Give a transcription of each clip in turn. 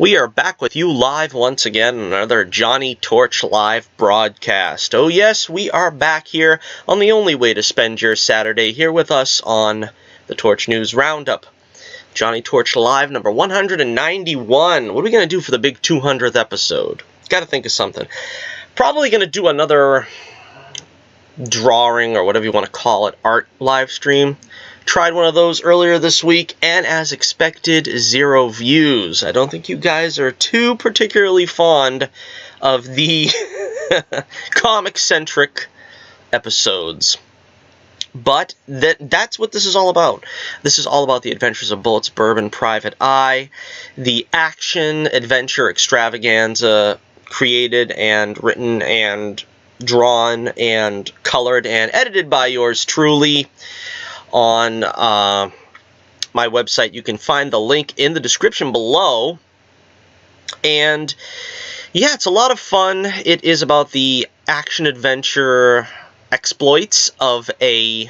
We are back with you live once again on another Johnny Torch live broadcast. Oh yes, we are back here on the only way to spend your Saturday here with us on the Torch News Roundup. Johnny Torch Live number 191. What are we going to do for the big 200th episode? Got to think of something. Probably going to do another drawing or whatever you want to call it, art live stream. Tried one of those earlier this week, and as expected, 0 views. I don't think you guys are too particularly fond of the comic-centric episodes. But that's what this is all about. This is all about the adventures of Whazzzupppp and Private Eye, the action-adventure extravaganza created and written and drawn and colored and edited by yours truly. On my website. You can find the link in the description below. And yeah, it's a lot of fun. It is about the action-adventure exploits of a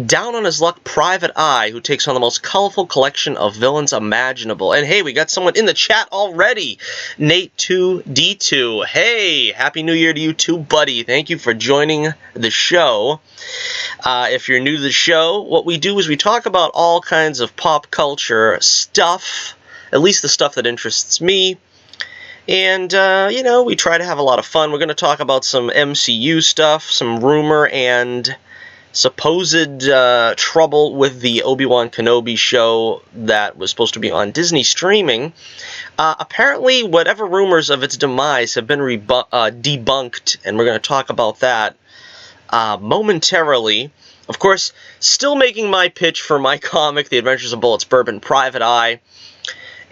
down-on-his-luck private eye who takes on the most colorful collection of villains imaginable. And hey, we got someone in the chat already. Nate2D2. Hey, Happy New Year to you too, buddy. Thank you for joining the show. If you're new to the show, what we do is we talk about all kinds of pop culture stuff, at least the stuff that interests me. And, you know, we try to have a lot of fun. We're going to talk about some MCU stuff, some rumor and supposed trouble with the Obi-Wan Kenobi show that was supposed to be on Disney streaming. Apparently, whatever rumors of its demise have been debunked, and we're going to talk about that momentarily. Of course, still making my pitch for my comic, The Adventures of Whazzzupppp and Private Eye.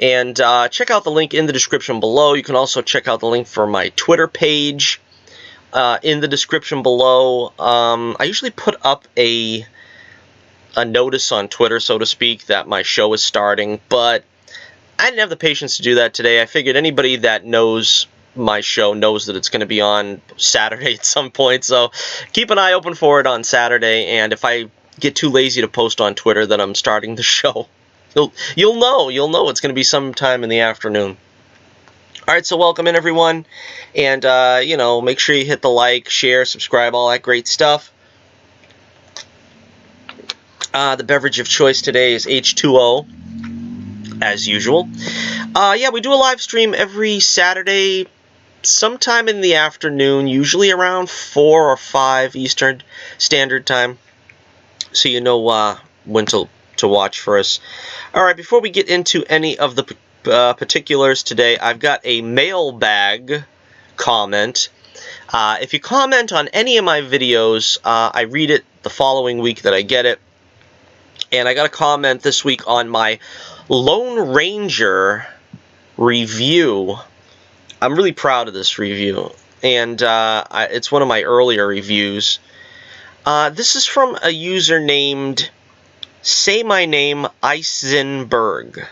And check out the link in the description below. You can also check out the link for my Twitter page in the description below. I usually put up a notice on Twitter, so to speak, that my show is starting, but I didn't have the patience to do that today. I figured anybody that knows my show knows that it's going to be on Saturday at some point, so keep an eye open for it on Saturday, and if I get too lazy to post on Twitter that I'm starting the show, you'll know it's going to be sometime in the afternoon. Alright, so welcome in everyone, and you know, make sure you hit the like, share, subscribe, all that great stuff. The beverage of choice today is H2O, as usual. Yeah, we do a live stream every Saturday, sometime in the afternoon, usually around 4 or 5 Eastern Standard Time, so you know when to watch for us. Alright, before we get into any of the particulars today, I've got a mailbag comment. If you comment on any of my videos, I read it the following week that I get it. And I got a comment this week on my Lone Ranger review. I'm really proud of this review, and it's one of my earlier reviews. This is from a user named Say My Name Eisenberg.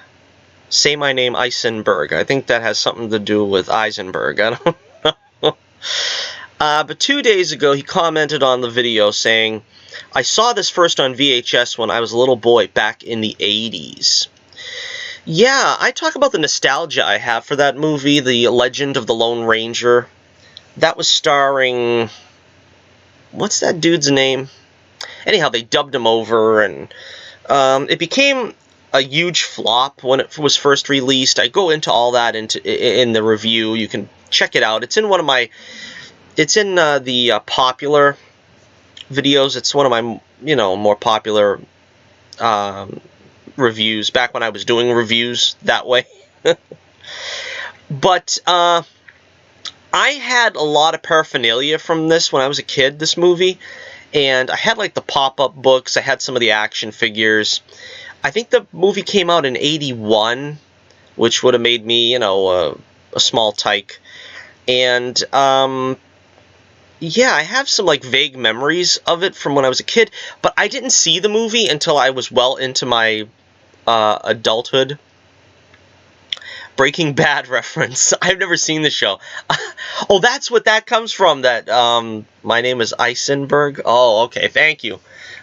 Say My Name Eisenberg. I think that has something to do with Eisenberg. I don't know. But 2 days ago, he commented on the video saying, I saw this first on VHS when I was a little boy back in the 80s. Yeah, I talk about the nostalgia I have for that movie, The Legend of the Lone Ranger. That was starring... what's that dude's name? Anyhow, they dubbed him over, and it became a huge flop when it was first released. I go into all that in the review. You can check it out. It's in one of my... it's in the popular videos. It's one of my, you know, more popular reviews, back when I was doing reviews that way. But I had a lot of paraphernalia from this when I was a kid, this movie, and I had like the pop-up books, I had some of the action figures. I think the movie came out in 81, which would have made me, you know, a small tyke. And yeah, I have some like vague memories of it from when I was a kid, but I didn't see the movie until I was well into my adulthood. Breaking Bad reference. I've never seen the show. Oh, that's what that comes from, that my name is Eisenberg. Oh, okay, thank you.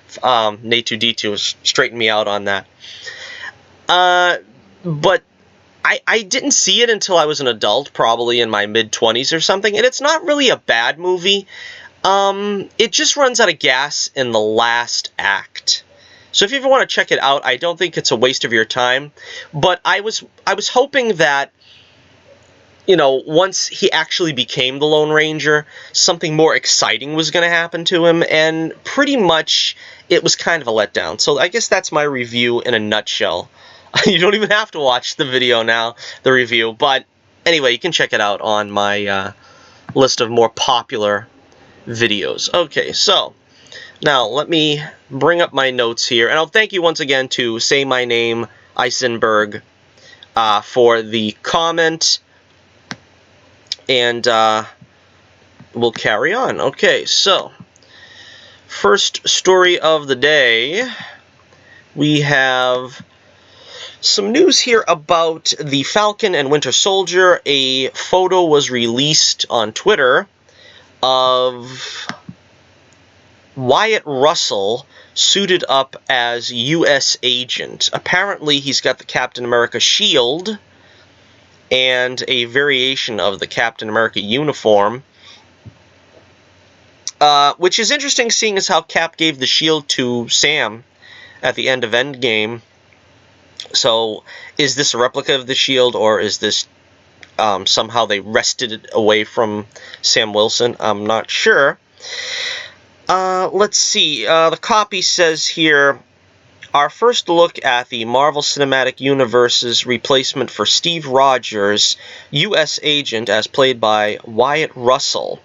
Nate2D2 has straightened me out on that. But I didn't see it until I was an adult, probably in my mid-20s or something, and it's not really a bad movie. It just runs out of gas in the last act. So if you ever want to check it out, I don't think it's a waste of your time. But I was hoping that, you know, once he actually became the Lone Ranger, something more exciting was going to happen to him, and pretty much it was kind of a letdown. So I guess that's my review in a nutshell. You don't even have to watch the video now, the review, but anyway, you can check it out on my list of more popular videos. Okay, so now let me bring up my notes here, and I'll thank you once again to Say My Name, Eisenberg, for the comment, and we'll carry on. Okay, so first story of the day, we have some news here about the Falcon and Winter Soldier. A photo was released on Twitter of Wyatt Russell suited up as U.S. agent. Apparently, he's got the Captain America shield and a variation of the Captain America uniform, which is interesting, seeing as how Cap gave the shield to Sam at the end of Endgame. So, is this a replica of the shield, or is this somehow they wrested it away from Sam Wilson? I'm not sure. Let's see. The copy says here, our first look at the Marvel Cinematic Universe's replacement for Steve Rogers, U.S. agent, as played by Wyatt Russell.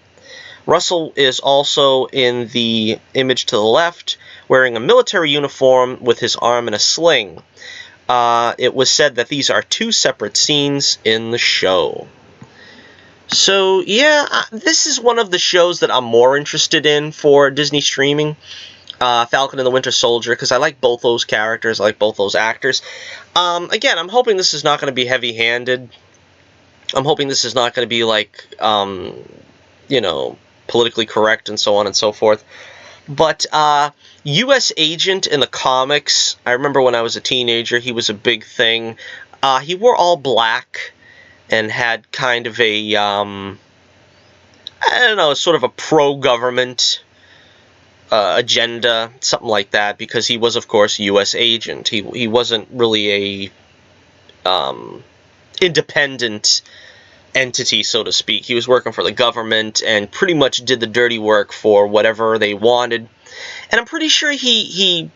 Russell is also in the image to the left, wearing a military uniform with his arm in a sling. It was said that these are two separate scenes in the show. So, yeah, this is one of the shows that I'm more interested in for Disney streaming, Falcon and the Winter Soldier, because I like both those characters, I like both those actors. Again, I'm hoping this is not going to be heavy-handed. I'm hoping this is not going to be, like, you know, politically correct and so on and so forth. But U.S. Agent in the comics, I remember when I was a teenager, he was a big thing. He wore all black and had kind of a, I don't know, sort of a pro-government agenda, something like that, because he was, of course, U.S. Agent. He wasn't really a independent entity, so to speak. He was working for the government and pretty much did the dirty work for whatever they wanted. And I'm pretty sure he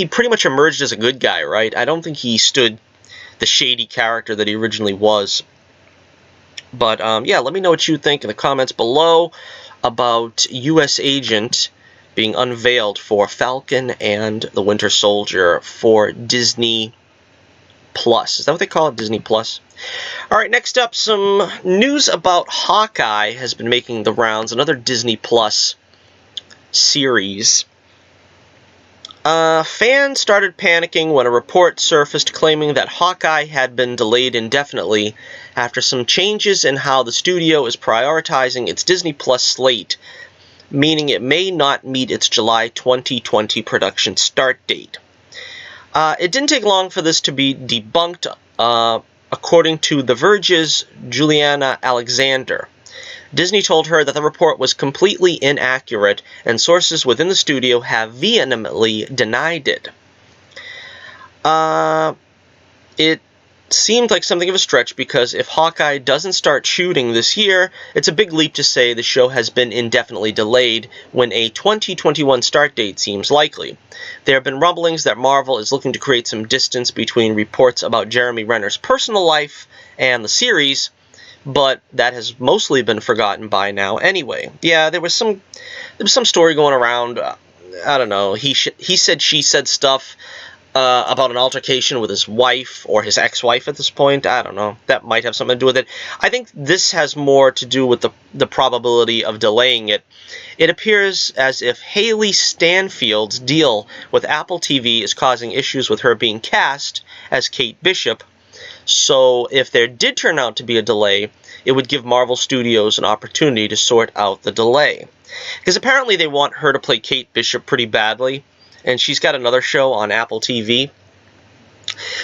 pretty much emerged as a good guy, right? I don't think he stood the shady character that he originally was. But, yeah, let me know what you think in the comments below about U.S. Agent being unveiled for Falcon and the Winter Soldier for Disney Plus. Is that what they call it? Disney Plus? Alright, next up, some news about Hawkeye has been making the rounds. Another Disney Plus series. Fans started panicking when a report surfaced claiming that Hawkeye had been delayed indefinitely after some changes in how the studio is prioritizing its Disney Plus slate, meaning it may not meet its July 2020 production start date. It didn't take long for this to be debunked, according to The Verge's Juliana Alexander. Disney told her that the report was completely inaccurate, and sources within the studio have vehemently denied it. It seemed like something of a stretch, because if Hawkeye doesn't start shooting this year, it's a big leap to say the show has been indefinitely delayed when a 2021 start date seems likely. There have been rumblings that Marvel is looking to create some distance between reports about Jeremy Renner's personal life and the series, but that has mostly been forgotten by now anyway. Yeah, there was some story going around, I don't know, he said, she said stuff about an altercation with his wife, or his ex-wife at this point. I don't know. That might have something to do with it. I think this has more to do with the probability of delaying it. It appears as if Haley Stanfield's deal with Apple TV is causing issues with her being cast as Kate Bishop. So if there did turn out to be a delay, it would give Marvel Studios an opportunity to sort out the delay. Because apparently they want her to play Kate Bishop pretty badly, and she's got another show on Apple TV.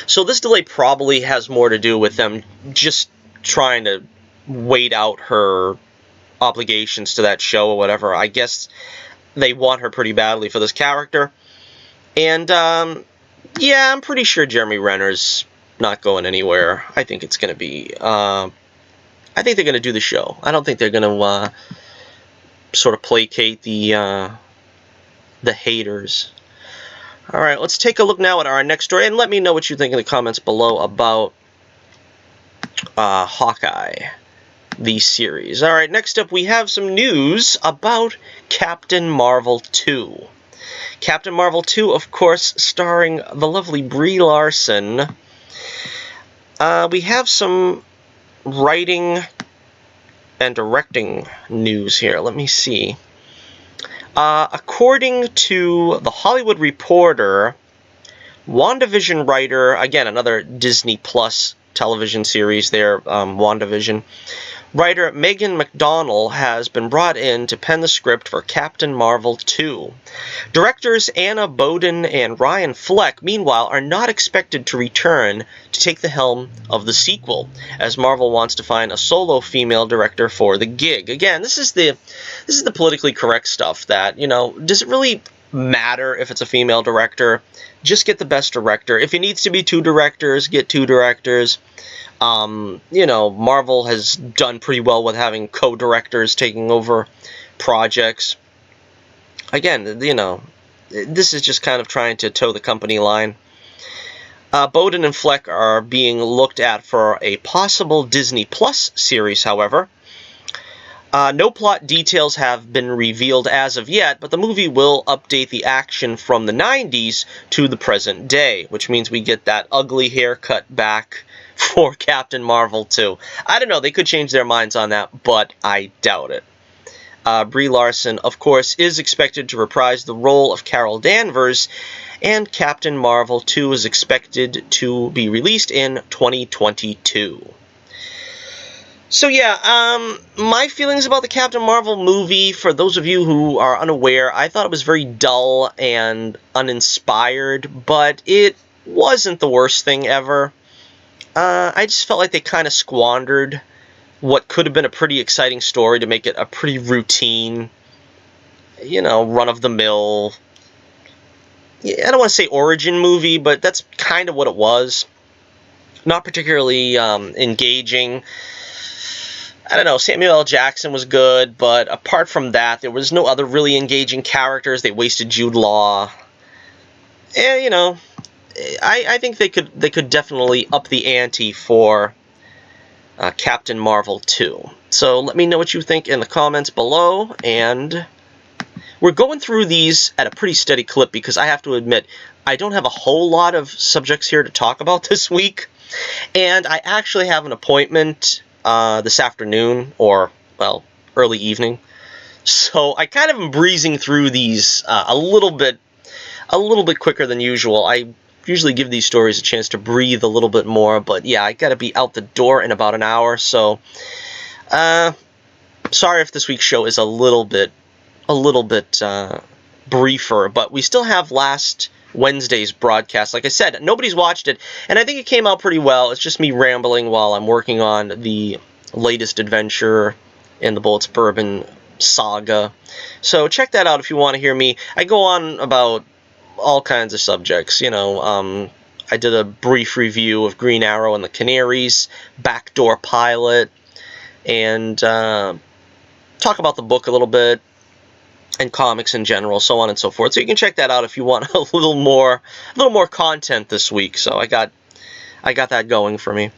So this delay probably has more to do with them just trying to wait out her obligations to that show or whatever. I guess they want her pretty badly for this character. And, yeah, I'm pretty sure Jeremy Renner's not going anywhere. I think it's going to be, I think they're going to do the show. I don't think they're going to, sort of placate the haters. Alright, let's take a look now at our next story, and let me know what you think in the comments below about Hawkeye, the series. Alright, next up we have some news about Captain Marvel 2. Captain Marvel 2, of course, starring the lovely Brie Larson. We have some writing and directing news here. Let me see. According to The Hollywood Reporter, WandaVision writer, again, another Disney Plus television series there, WandaVision, writer Megan McDonnell has been brought in to pen the script for Captain Marvel 2. Directors Anna Boden and Ryan Fleck, meanwhile, are not expected to return to take the helm of the sequel, as Marvel wants to find a solo female director for the gig. Again, this is the politically correct stuff that, you know, does it really matter if it's a female director? Just get the best director. If it needs to be two directors, get two directors. You know, Marvel has done pretty well with having co-directors taking over projects. Again, you know, this is just kind of trying to toe the company line. Boden and Fleck are being looked at for a possible Disney Plus series, however. No plot details have been revealed as of yet, but the movie will update the action from the 90s to the present day, which means we get that ugly haircut back for Captain Marvel 2. I don't know, they could change their minds on that, but I doubt it. Brie Larson, of course, is expected to reprise the role of Carol Danvers, and Captain Marvel 2 is expected to be released in 2022. So yeah, my feelings about the Captain Marvel movie, for those of you who are unaware, I thought it was very dull and uninspired, but it wasn't the worst thing ever. I just felt like they kind of squandered what could have been a pretty exciting story to make it a pretty routine, you know, run-of-the-mill, I don't want to say origin movie, but that's kind of what it was. Not particularly engaging. I don't know, Samuel L. Jackson was good, but apart from that, there was no other really engaging characters. They wasted Jude Law. And, you know, I think they could definitely up the ante for Captain Marvel 2. So let me know what you think in the comments below, and we're going through these at a pretty steady clip because I have to admit, I don't have a whole lot of subjects here to talk about this week, and I actually have an appointment this afternoon, or, well, early evening. So I kind of am breezing through these a little bit quicker than usual. I usually give these stories a chance to breathe a little bit more, but yeah, I gotta be out the door in about an hour, so sorry if this week's show is a little bit briefer, but we still have last Wednesday's broadcast. Like I said, nobody's watched it, and I think it came out pretty well. It's just me rambling while I'm working on the latest adventure in the Bullets Bourbon saga. So check that out if you want to hear me. I go on about all kinds of subjects, you know. I did a brief review of Green Arrow and the Canaries, backdoor pilot, and talk about the book a little bit, and comics in general, so on and so forth. So you can check that out if you want a little more content this week. So I got that going for me.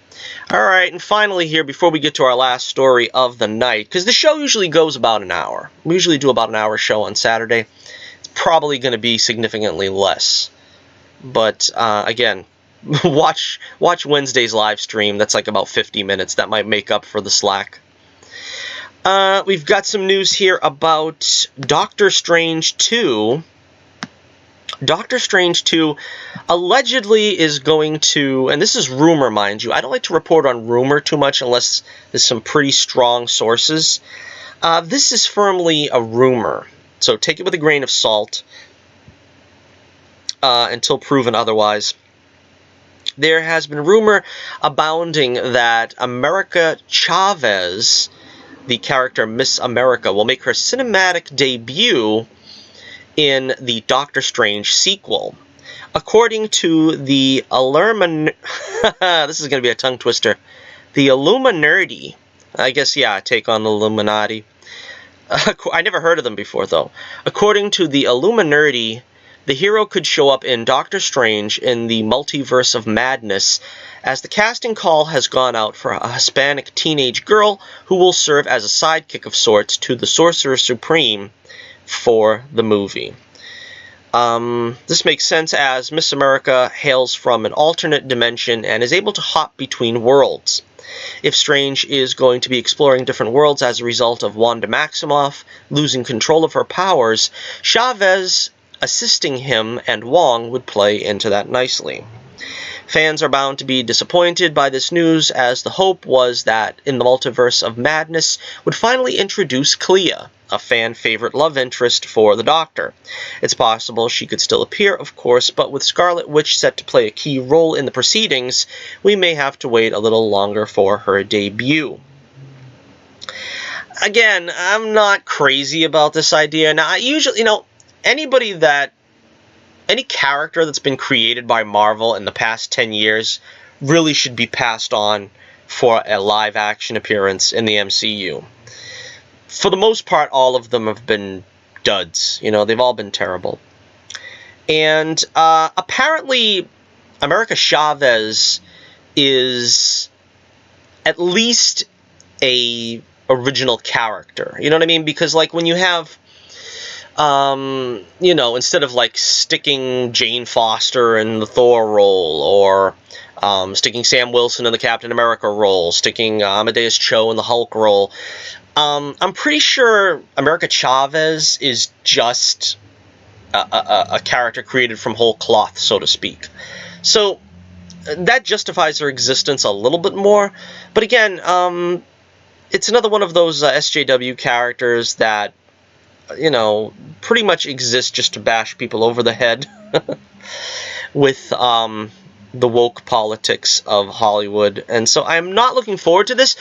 All right, and finally here, before we get to our last story of the night, because the show usually goes about an hour. We usually do about an hour show on Saturday. It's probably going to be significantly less. But again, watch Wednesday's live stream. That's like about 50 minutes. That might make up for the slack. We've got some news here about Doctor Strange 2. Doctor Strange 2 allegedly is going to, and this is rumor, mind you. I don't like to report on rumor too much unless there's some pretty strong sources. This is firmly a rumor, so take it with a grain of salt until proven otherwise. there has been rumor abounding that America Chavez, the character Miss America, will make her cinematic debut in the Doctor Strange sequel. According to the this is going to be a tongue twister, the Illuminati, I guess, yeah, take on the Illuminati. I never heard of them before, though. According to the Illuminati, the hero could show up in Doctor Strange in the Multiverse of Madness, as the casting call has gone out for a Hispanic teenage girl who will serve as a sidekick of sorts to the Sorcerer Supreme for the movie. This makes sense as Miss America hails from an alternate dimension and is able to hop between worlds. If Strange is going to be exploring different worlds as a result of Wanda Maximoff losing control of her powers, Chavez assisting him and Wong would play into that nicely. Fans are bound to be disappointed by this news, as the hope was that in the Multiverse of Madness would finally introduce Clea, a fan-favorite love interest for the Doctor. It's possible she could still appear, of course, but with Scarlet Witch set to play a key role in the proceedings, we may have to wait a little longer for her debut. Again, I'm not crazy about this idea. Now, I usually, any character that's been created by Marvel in the past 10 years really should be passed on for a live-action appearance in the MCU. For the most part, all of them have been duds. They've all been terrible. And apparently, America Chavez is at least a original character. You know what I mean? Because, like, when you have instead of like sticking Jane Foster in the Thor role, or sticking Sam Wilson in the Captain America role, sticking Amadeus Cho in the Hulk role, I'm pretty sure America Chavez is just a character created from whole cloth, so to speak. So that justifies her existence a little bit more. But again, it's another one of those SJW characters that pretty much exist just to bash people over the head with the woke politics of Hollywood. And so I'm not looking forward to this,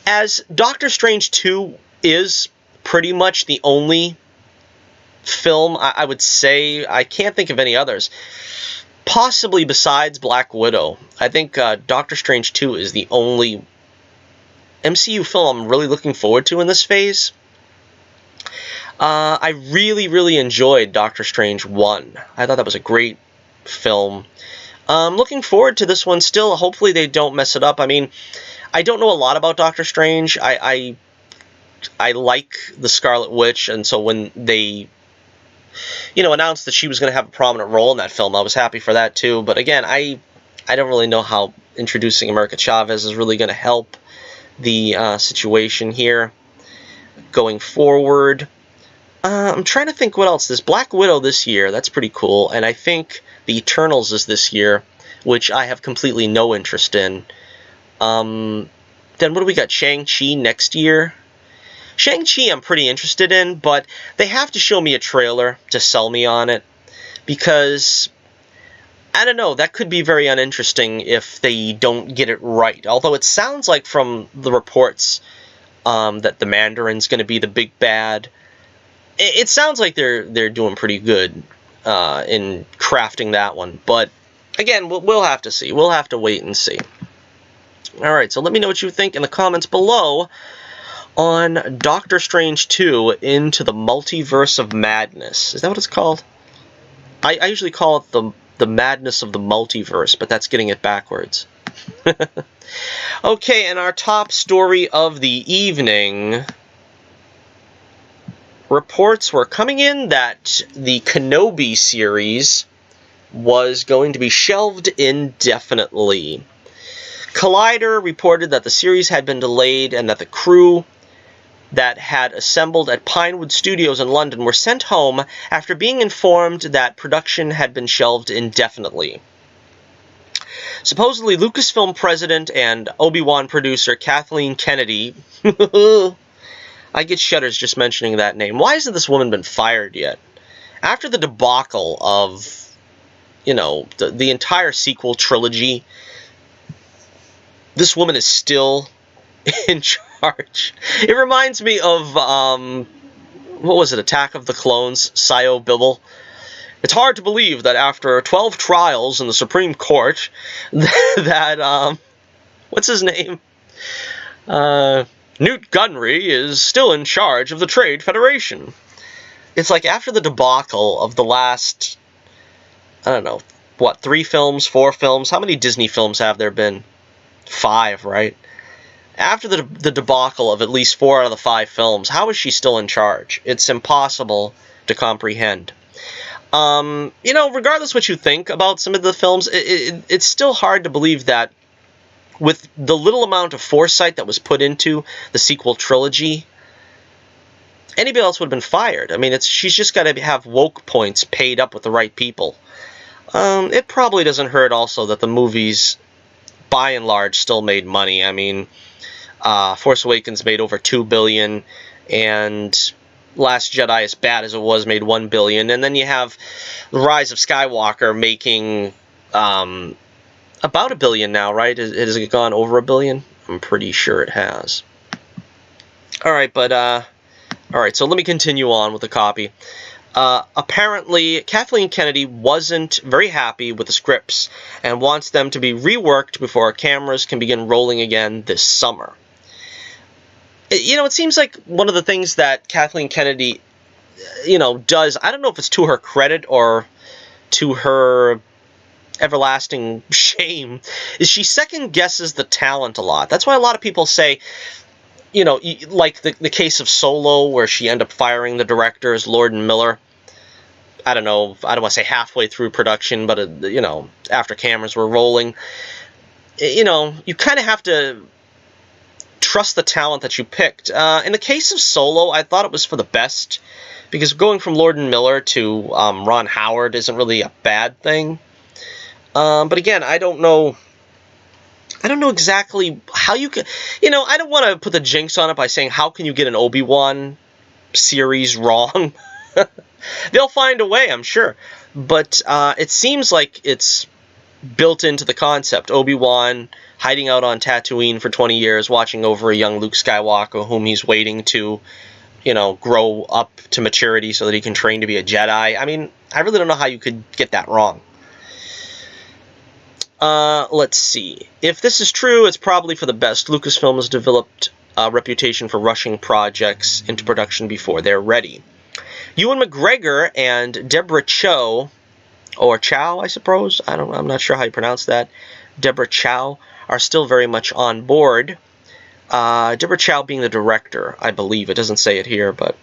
as Doctor Strange 2 is pretty much the only film, I would say, I can't think of any others, possibly besides Black Widow. I think Doctor Strange 2 is the only MCU film I'm really looking forward to in this phase. I really, really enjoyed Doctor Strange 1. I thought that was a great film. Looking forward to this one still. Hopefully they don't mess it up. I mean, I don't know a lot about Doctor Strange. I like the Scarlet Witch, and so when they announced that she was going to have a prominent role in that film, I was happy for that too. But again, I don't really know how introducing America Chavez is really going to help the situation here going forward. I'm trying to think what else. There's Black Widow this year. That's pretty cool. And I think the Eternals is this year, which I have completely no interest in. Then what do we got? Shang-Chi next year. Shang-Chi I'm pretty interested in, but they have to show me a trailer to sell me on it, because I don't know, that could be very uninteresting if they don't get it right. Although it sounds like from the reports that the Mandarin's going to be the big bad. It sounds like they're doing pretty good in crafting that one. But again, we'll have to see. We'll have to wait and see. Alright, so let me know what you think in the comments below on Doctor Strange 2 Into the Multiverse of Madness. Is that what it's called? I usually call it the Madness of the Multiverse, but that's getting it backwards. Okay, and our top story of the evening. Reports were coming in that the Kenobi series was going to be shelved indefinitely. Collider reported that the series had been delayed and that the crew that had assembled at Pinewood Studios in London were sent home after being informed that production had been shelved indefinitely. Supposedly, Lucasfilm president and Obi-Wan producer Kathleen Kennedy... I get shudders just mentioning that name. Why hasn't this woman been fired yet? After the debacle of you know, the entire sequel trilogy, this woman is still in charge. It reminds me of, what was it, Attack of the Clones, Sio Bibble. It's hard to believe that after 12 trials in the Supreme Court, that, what's his name? Newt Gunray is still in charge of the Trade Federation. It's like after the debacle of the last, I don't know, what, 3 films, 4 films? How many Disney films have there been? 5, right? After the debacle of at least 4 out of the 5 films, how is she still in charge? It's impossible to comprehend. You know, regardless what you think about some of the films, it's still hard to believe that with the little amount of foresight that was put into the sequel trilogy, anybody else would have been fired. I mean, she's just got to have woke points paid up with the right people. It probably doesn't hurt also that the movies, by and large, still made money. I mean, Force Awakens made over $2 billion, and Last Jedi, as bad as it was, made $1 billion. And then you have The Rise of Skywalker making about $1 billion now, right? Has it gone over $1 billion? I'm pretty sure it has. All right, but all right. So let me continue on with the copy. Apparently, Kathleen Kennedy wasn't very happy with the scripts and wants them to be reworked before cameras can begin rolling again this summer. You know, it seems like one of the things that Kathleen Kennedy, you know, does, I don't know if it's to her credit or to her everlasting shame, is she second guesses the talent a lot. That's why a lot of people say, you know, like the case of Solo, where she ended up firing the directors, Lord and Miller. I don't know, I don't want to say halfway through production, but, you know, after cameras were rolling. You know, you kind of have to trust the talent that you picked. In the case of Solo, I thought it was for the best, because going from Lord and Miller to Ron Howard isn't really a bad thing. But again, I don't know exactly how you can, you know, I don't want to put the jinx on it by saying how can you get an Obi-Wan series wrong. They'll find a way, I'm sure. But it seems like it's built into the concept. Obi-Wan hiding out on Tatooine for 20 years, watching over a young Luke Skywalker, whom he's waiting to, you know, grow up to maturity so that he can train to be a Jedi. I mean, I really don't know how you could get that wrong. Let's see. If this is true, it's probably for the best. Lucasfilm has developed a reputation for rushing projects into production before they're ready. Ewan McGregor and Deborah Chow, or Chow, I suppose. I'm not sure how you pronounce that. Deborah Chow are still very much on board. Deborah Chow being the director, I believe. It doesn't say it here, but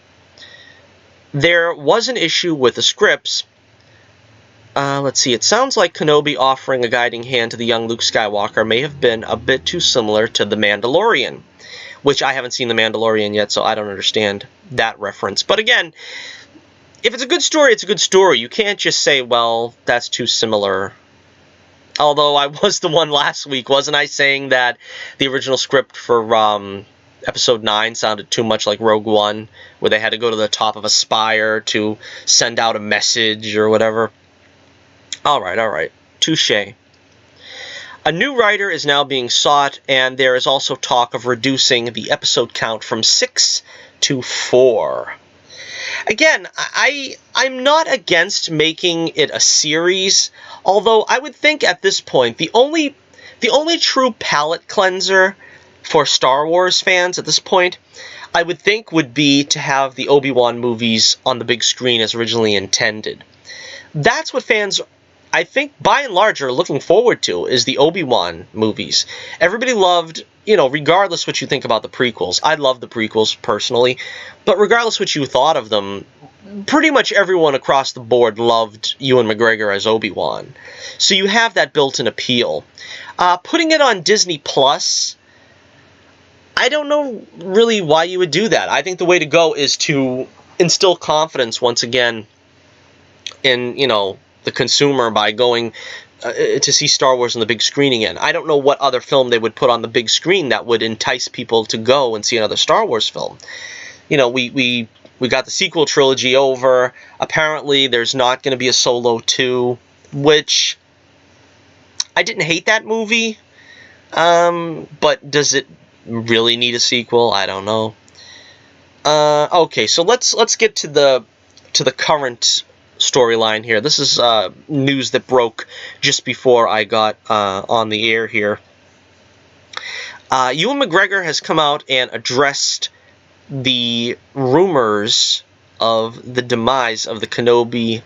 there was an issue with the scripts. Let's see. It sounds like Kenobi offering a guiding hand to the young Luke Skywalker may have been a bit too similar to The Mandalorian, which I haven't seen The Mandalorian yet, so I don't understand that reference. But again, if it's a good story, it's a good story. You can't just say, well, that's too similar. Although I was the one last week, wasn't I, saying that the original script for Episode 9 sounded too much like Rogue One, where they had to go to the top of a spire to send out a message or whatever. All right. Touché. A new writer is now being sought, and there is also talk of reducing the episode count from 6 to 4. Again, I'm not against making it a series, although I would think at this point the only true palate cleanser for Star Wars fans at this point, I would think, would be to have the Obi-Wan movies on the big screen as originally intended. That's what fans, I think, by and large, are looking forward to, is the Obi-Wan movies. Everybody loved, you know, regardless what you think about the prequels. I love the prequels, personally. But regardless what you thought of them, pretty much everyone across the board loved Ewan McGregor as Obi-Wan. So you have that built-in appeal. Putting it on Disney Plus, I don't know really why you would do that. I think the way to go is to instill confidence once again in, you know, the consumer by going to see Star Wars on the big screen again. I don't know what other film they would put on the big screen that would entice people to go and see another Star Wars film. You know, we got the sequel trilogy over. Apparently, there's not going to be a Solo 2. which I didn't hate that movie, but does it really need a sequel? I don't know. Okay, so let's get to the current storyline here. This is news that broke just before I got on the air here. Ewan McGregor has come out and addressed the rumors of the demise of the Kenobi,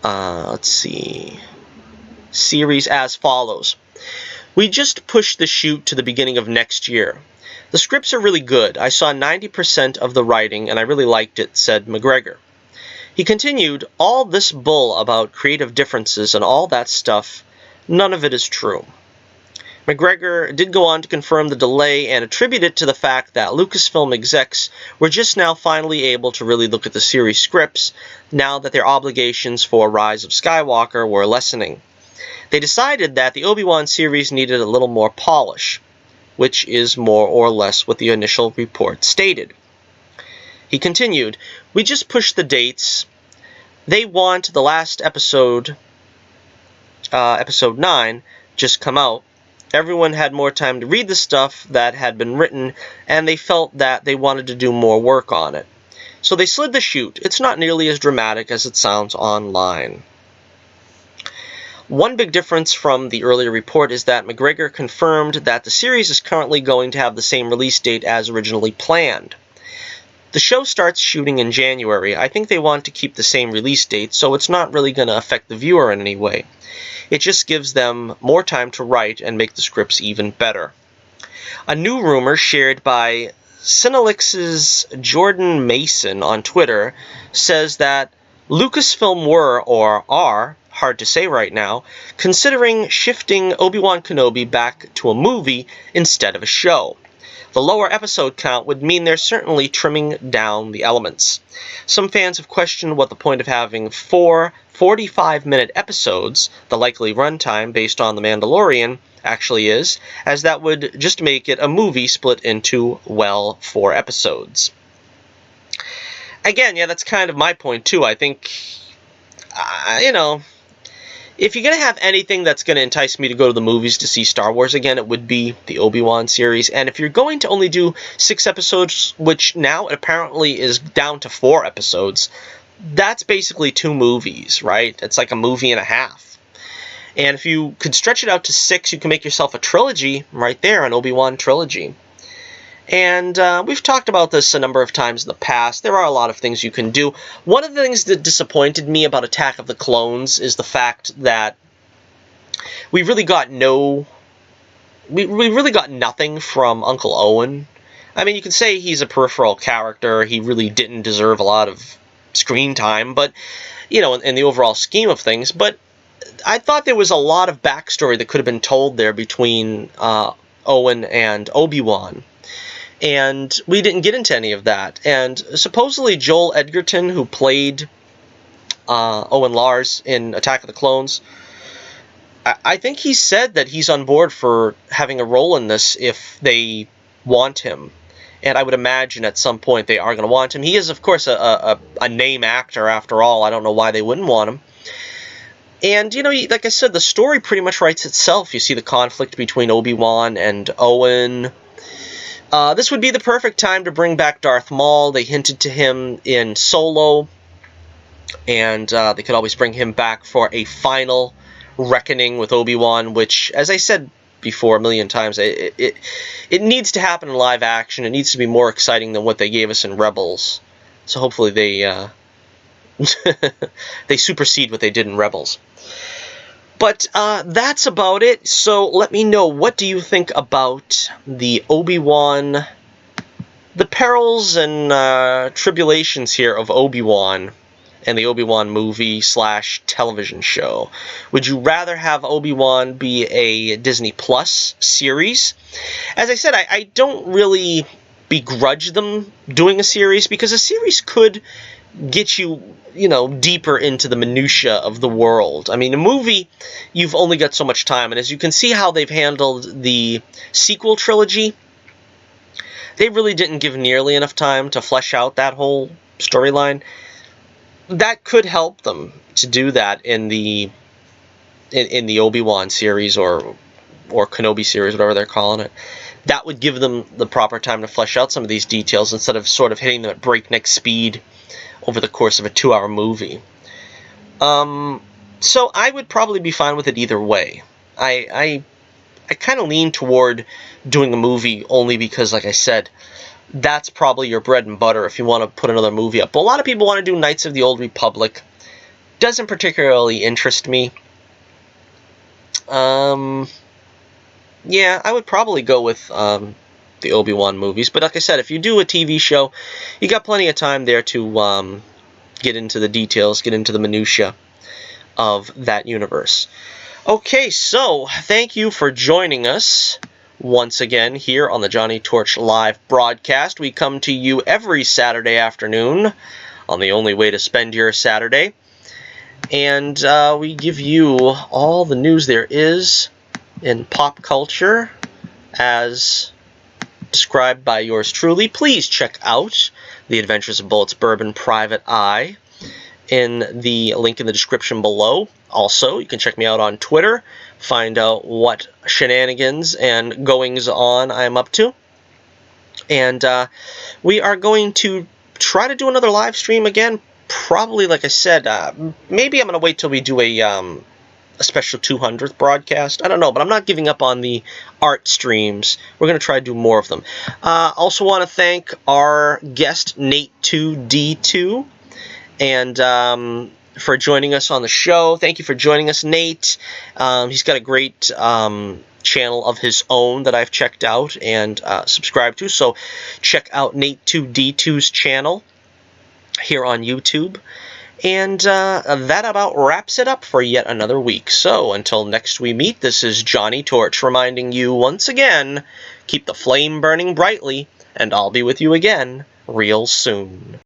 let's see, series as follows. We just pushed the shoot to the beginning of next year. The scripts are really good. I saw 90% of the writing and I really liked it, said McGregor. He continued, all this bull about creative differences and all that stuff, none of it is true. McGregor did go on to confirm the delay and attribute it to the fact that Lucasfilm execs were just now finally able to really look at the series scripts now that their obligations for Rise of Skywalker were lessening. They decided that the Obi-Wan series needed a little more polish, which is more or less what the initial report stated. He continued, we just pushed the dates. They want the last episode, episode 9, just come out. Everyone had more time to read the stuff that had been written, and they felt that they wanted to do more work on it. So they slid the shoot. It's not nearly as dramatic as it sounds online. One big difference from the earlier report is that McGregor confirmed that the series is currently going to have the same release date as originally planned. The show starts shooting in January. I think they want to keep the same release date, so it's not really going to affect the viewer in any way. It just gives them more time to write and make the scripts even better. A new rumor shared by Cinelix's Jordan Mason on Twitter says that Lucasfilm were, or are, hard to say right now, considering shifting Obi-Wan Kenobi back to a movie instead of a show. The lower episode count would mean they're certainly trimming down the elements. Some fans have questioned what the point of having 4 45-minute episodes, the likely runtime based on The Mandalorian, actually is, as that would just make it a movie split into, well, 4 episodes. Again, yeah, that's kind of my point, too. I think, if you're going to have anything that's going to entice me to go to the movies to see Star Wars again, it would be the Obi-Wan series. And if you're going to only do 6 episodes, which now apparently is down to 4 episodes, that's basically 2 movies, right? It's like a movie and a half. And if you could stretch it out to 6, you can make yourself a trilogy right there, an Obi-Wan trilogy. And we've talked about this a number of times in the past. There are a lot of things you can do. One of the things that disappointed me about Attack of the Clones is the fact that we really got nothing from Uncle Owen. I mean, you could say he's a peripheral character. He really didn't deserve a lot of screen time, but, in the overall scheme of things. But I thought there was a lot of backstory that could have been told there between Owen and Obi-Wan. And we didn't get into any of that. And supposedly Joel Edgerton, who played Owen Lars in Attack of the Clones, I think he said that he's on board for having a role in this if they want him. And I would imagine at some point they are going to want him. He is, of course, a name actor after all. I don't know why they wouldn't want him. And, like I said, the story pretty much writes itself. You see the conflict between Obi-Wan and Owen. This would be the perfect time to bring back Darth Maul. They hinted to him in Solo, and they could always bring him back for a final reckoning with Obi-Wan, which, as I said before a million times, it needs to happen in live action. It needs to be more exciting than what they gave us in Rebels. So hopefully they they supersede what they did in Rebels. But that's about it. So let me know, what do you think about the Obi-Wan, the perils and tribulations here of Obi-Wan and the Obi-Wan movie / television show? Would you rather have Obi-Wan be a Disney Plus series? As I said, I don't really begrudge them doing a series, because a series could get you, deeper into the minutia of the world. I mean, a movie, you've only got so much time, and as you can see how they've handled the sequel trilogy, they really didn't give nearly enough time to flesh out that whole storyline. that could help them to do that in the Obi-Wan series or Kenobi series, whatever they're calling it. That would give them the proper time to flesh out some of these details instead of sort of hitting them at breakneck speed over the course of a 2-hour movie. So I would probably be fine with it either way. I kind of lean toward doing a movie only because, like I said, that's probably your bread and butter if you want to put another movie up. But a lot of people want to do Knights of the Old Republic. Doesn't particularly interest me. Yeah, I would probably go with the Obi-Wan movies. But like I said, if you do a TV show, you got plenty of time there to get into the details, get into the minutia of that universe. Okay, so thank you for joining us once again here on the Johnny Torch live broadcast. We come to you every Saturday afternoon on the only way to spend your Saturday. And we give you all the news there is in pop culture as described by yours truly. Please check out The Adventures of Bullets Bourbon Private Eye in the link in the description below. Also, you can check me out on Twitter, find out what shenanigans and goings-on I'm up to. And we are going to try to do another live stream again, probably, like I said, maybe I'm going to wait till we do a special 200th broadcast. I don't know, but I'm not giving up on the art streams. We're going to try to do more of them. Also want to thank our guest, Nate2D2, and for joining us on the show. Thank you for joining us, Nate. He's got a great channel of his own that I've checked out and subscribed to, so check out Nate2D2's channel here on YouTube. And that about wraps it up for yet another week. So until next we meet, this is Johnny Torch reminding you once again, keep the flame burning brightly, and I'll be with you again real soon.